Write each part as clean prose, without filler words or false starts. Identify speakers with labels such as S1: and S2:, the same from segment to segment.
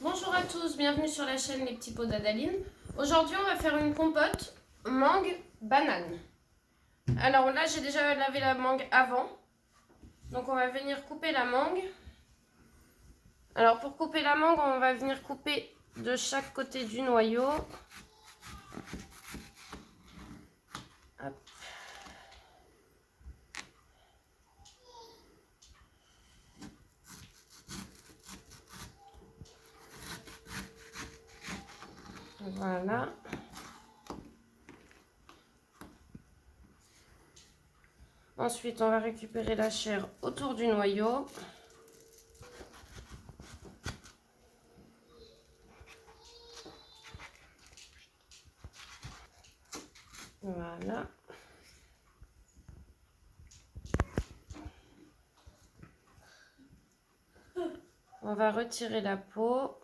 S1: Bonjour à tous, bienvenue sur la chaîne Les Petits Pots d'Adaline. Aujourd'hui on va faire une compote mangue banane. Alors là j'ai déjà lavé la mangue avant. Donc on va venir couper la mangue. Alors pour couper la mangue on va venir couper de chaque côté du noyau. Hop. Voilà. Ensuite, on va récupérer la chair autour du noyau. Voilà. On va retirer la peau.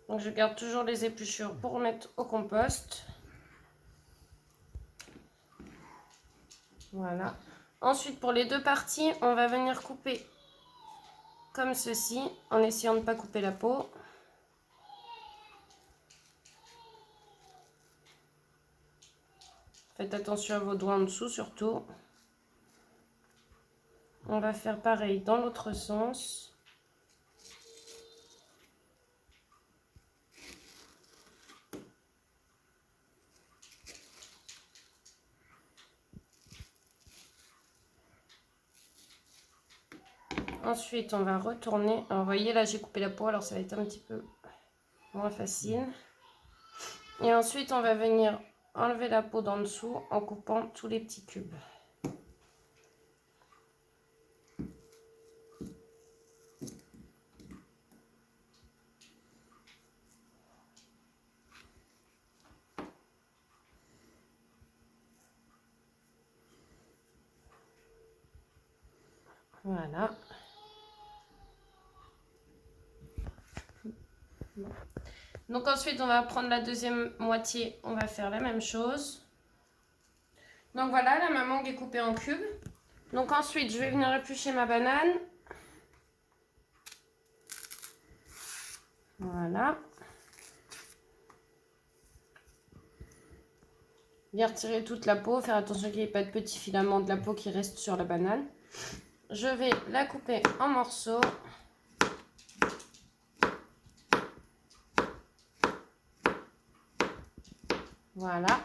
S1: Donc je garde toujours les épluchures pour mettre au compost. Voilà. Ensuite, pour les deux parties, on va venir couper comme ceci, en essayant de ne pas couper la peau. Faites attention à vos doigts en dessous surtout. On va faire pareil dans l'autre sens. Ensuite, on va retourner. Alors, vous voyez, là, j'ai coupé la peau, alors ça va être un petit peu moins facile. Et ensuite, on va venir enlever la peau d'en dessous en coupant tous les petits cubes. Voilà. Donc ensuite, on va prendre la deuxième moitié, on va faire la même chose. Donc voilà, là, ma mangue est coupée en cubes. Donc ensuite, je vais venir éplucher ma banane. Voilà. Bien retirer toute la peau, faire attention qu'il n'y ait pas de petits filaments de la peau qui restent sur la banane. Je vais la couper en morceaux. Voilà.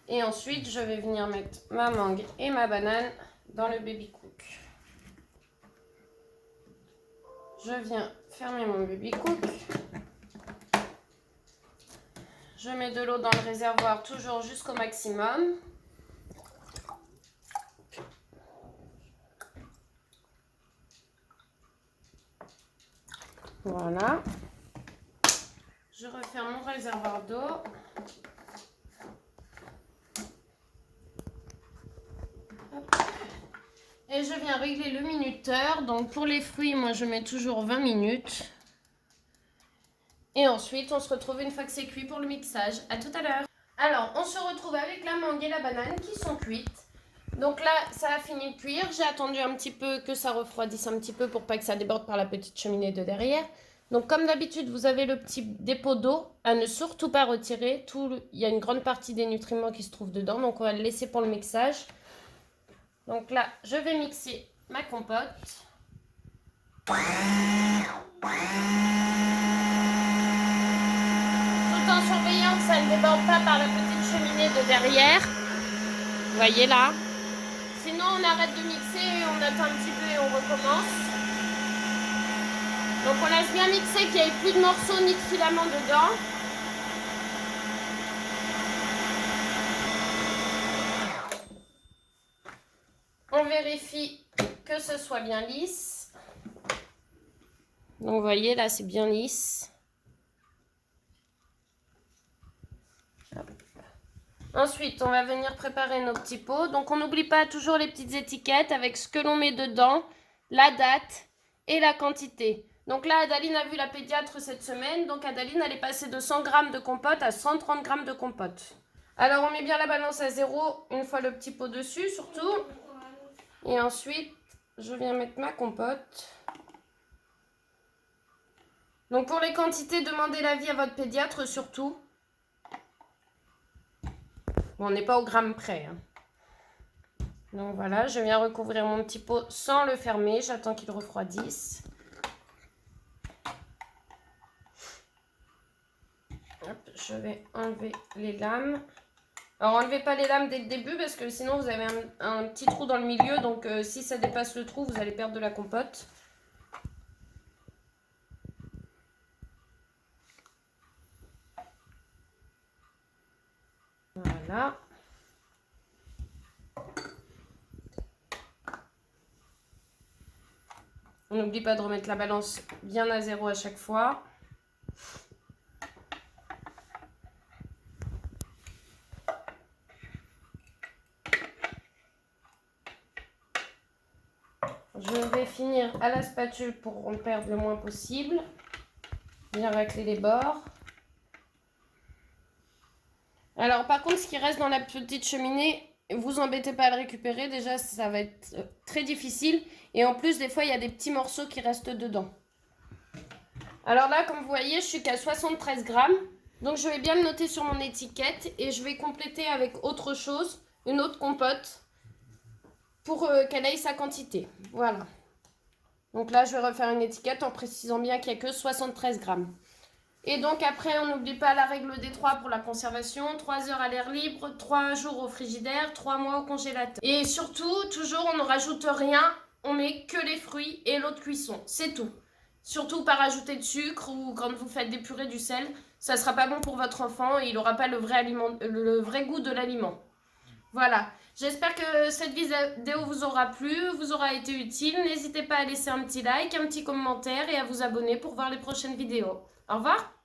S1: Et ensuite, je vais venir mettre ma mangue et ma banane dans le baby cook. Je viens fermer mon baby cook. Je mets de l'eau dans le réservoir, toujours jusqu'au maximum. Voilà. Je referme mon réservoir d'eau. Et je viens régler le minuteur. Donc pour les fruits, moi je mets toujours 20 minutes. Et ensuite, on se retrouve une fois que c'est cuit pour le mixage. À tout à l'heure. Alors, on se retrouve avec la mangue et la banane qui sont cuites. Donc là, ça a fini de cuire. J'ai attendu un petit peu que ça refroidisse un petit peu pour pas que ça déborde par la petite cheminée de derrière. Donc comme d'habitude, vous avez le petit dépôt d'eau à ne surtout pas retirer. Il y a une grande partie des nutriments qui se trouvent dedans. Donc on va le laisser pour le mixage. Donc là, je vais mixer ma compote. Tout en surveillant que ça ne déborde pas par la petite cheminée de derrière. Vous voyez là. Sinon, on arrête de mixer, on attend un petit peu et on recommence. Donc on laisse bien mixer, qu'il n'y ait plus de morceaux ni de filaments dedans. On vérifie que ce soit bien lisse. Donc vous voyez là, c'est bien lisse. Hop. Ensuite, on va venir préparer nos petits pots. Donc on n'oublie pas toujours les petites étiquettes avec ce que l'on met dedans, la date et la quantité. Donc là, Adaline a vu la pédiatre cette semaine. Donc Adaline, elle est passée de 100 g de compote à 130 g de compote. Alors, on met bien la balance à 0, une fois le petit pot dessus, surtout. Et ensuite, je viens mettre ma compote. Donc, pour les quantités, demandez l'avis à votre pédiatre, surtout. Bon, on n'est pas au gramme près. Hein. Donc, voilà, je viens recouvrir mon petit pot sans le fermer. J'attends qu'il refroidisse. Hop, je vais enlever les lames. Alors, enlevez pas les lames dès le début parce que sinon, vous avez un petit trou dans le milieu. Donc, si ça dépasse le trou, vous allez perdre de la compote. Voilà. On n'oublie pas de remettre la balance bien à 0 à chaque fois. Je vais finir à la spatule pour en perdre le moins possible. Bien racler les bords. Alors par contre, ce qui reste dans la petite cheminée, vous embêtez pas à le récupérer. Déjà, ça va être très difficile. Et en plus, des fois, il y a des petits morceaux qui restent dedans. Alors là, comme vous voyez, je suis qu'à 73 grammes. Donc je vais bien le noter sur mon étiquette. Et je vais compléter avec autre chose, une autre compote, pour qu'elle ait sa quantité. Voilà. Donc là, je vais refaire une étiquette en précisant bien qu'il n'y a que 73 grammes. Et donc après, on n'oublie pas la règle des 3 pour la conservation. 3 heures à l'air libre, 3 jours au frigidaire, 3 mois au congélateur. Et surtout, toujours, on ne rajoute rien. On met que les fruits et l'eau de cuisson. C'est tout. Surtout pas rajouter de sucre ou quand vous faites des purées, du sel. Ça ne sera pas bon pour votre enfant et il n'aura pas le vrai goût de l'aliment. Voilà. J'espère que cette vidéo vous aura plu, vous aura été utile. N'hésitez pas à laisser un petit like, un petit commentaire et à vous abonner pour voir les prochaines vidéos. Au revoir!